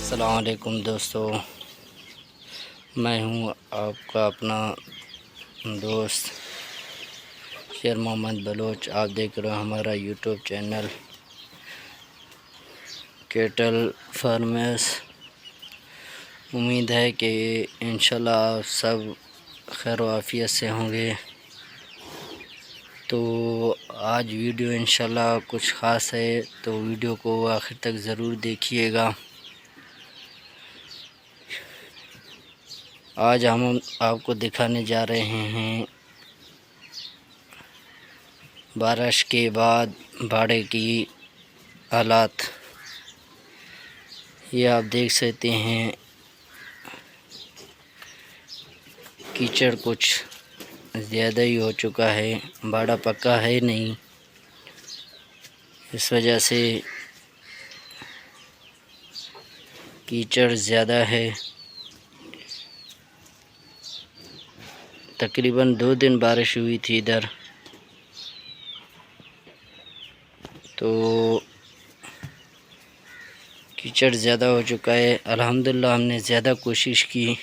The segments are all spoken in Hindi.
अस्सलाम वालेकुम दोस्तों, मैं हूं आपका अपना दोस्त शेर मोहम्मद बलोच। आप देख रहे हो हमारा यूट्यूब चैनल कैटल फार्मर्स। उम्मीद है कि इंशाल्लाह आप सब खैर आफियत से होंगे। तो आज वीडियो इंशाल्लाह कुछ ख़ास है, तो वीडियो को आखिर तक ज़रूर देखिएगा। आज हम आपको दिखाने जा रहे हैं बारिश के बाद बाढ़ की हालात। ये आप देख सकते हैं, कीचड़ कुछ ज़्यादा ही हो चुका है, बाड़ा पक्का है नहीं, इस वजह से कीचड़ ज़्यादा है। तकरीबन 2 दिन बारिश हुई थी इधर, तो कीचड़ ज़्यादा हो चुका है। अल्हम्दुलिल्लाह हमने ज़्यादा कोशिश की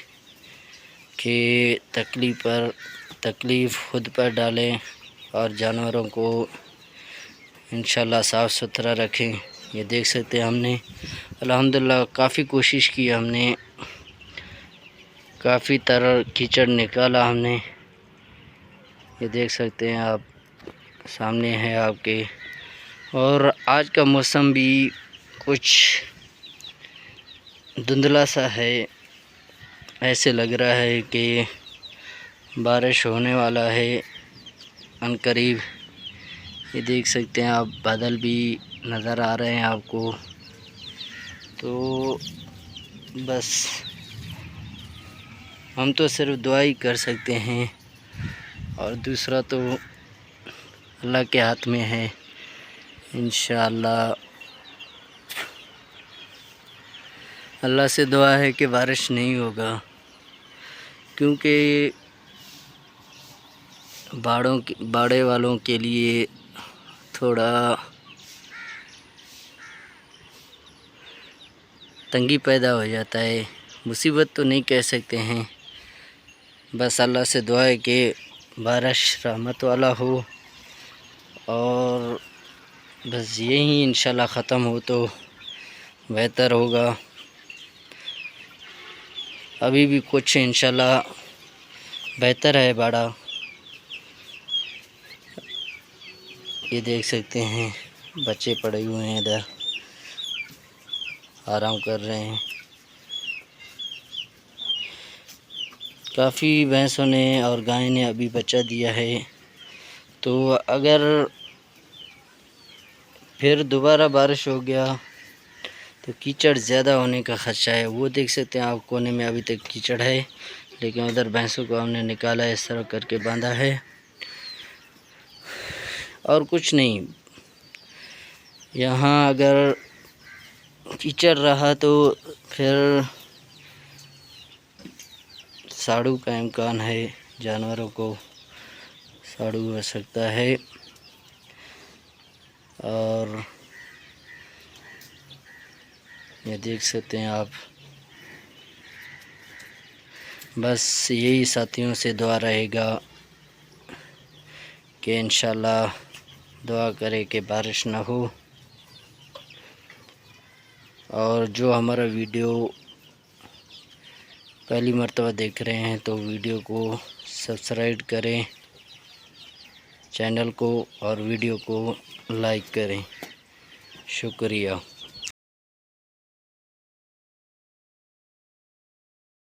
कि तकलीफ़ खुद पर डालें और जानवरों को इंशाल्लाह साफ़ सुथरा रखें। ये देख सकते हैं, हमने अल्हम्दुलिल्लाह काफ़ी कोशिश की, हमने काफ़ी तरह कीचड़ निकाला हमने। ये देख सकते हैं आप, सामने है आपके। और आज का मौसम भी कुछ धुंधला सा है, ऐसे लग रहा है कि बारिश होने वाला है अनकरीब। ये देख सकते हैं आप, बादल भी नज़र आ रहे हैं आपको। तो बस हम तो सिर्फ दुआ ही कर सकते हैं, और दूसरा तो अल्लाह के हाथ में है। इंशाअल्लाह अल्लाह से दुआ है कि बारिश नहीं होगा, क्योंकि बाड़े वालों के लिए थोड़ा तंगी पैदा हो जाता है। मुसीबत तो नहीं कह सकते हैं, बस अल्लाह से दुआ है कि बारिश रहमत वाला हो, और बस यही इंशाल्लाह ख़त्म हो तो बेहतर होगा। अभी भी कुछ इंशाल्लाह बेहतर है बाड़ा। ये देख सकते हैं, बच्चे पड़े हुए हैं इधर, आराम कर रहे हैं। काफ़ी भैंसों ने और गाय ने अभी बच्चा दिया है, तो अगर फिर दोबारा बारिश हो गया तो कीचड़ ज़्यादा होने का ख़दशा है। वो देख सकते हैं आप, कोने में अभी तक कीचड़ है, लेकिन उधर भैंसों को हमने निकाला, इस तरह करके बांधा है, और कुछ नहीं। यहाँ अगर कीचड़ रहा तो फिर साड़ू का इम्कान है, जानवरों को साड़ू हो सकता है। और ये देख सकते हैं आप, बस यही साथियों से दुआ रहेगा कि इंशाल्लाह दुआ करें कि बारिश ना हो। और जो हमारा वीडियो पहली मर्तबा देख रहे हैं, तो वीडियो को सब्सक्राइब करें, चैनल को, और वीडियो को लाइक करें। शुक्रिया।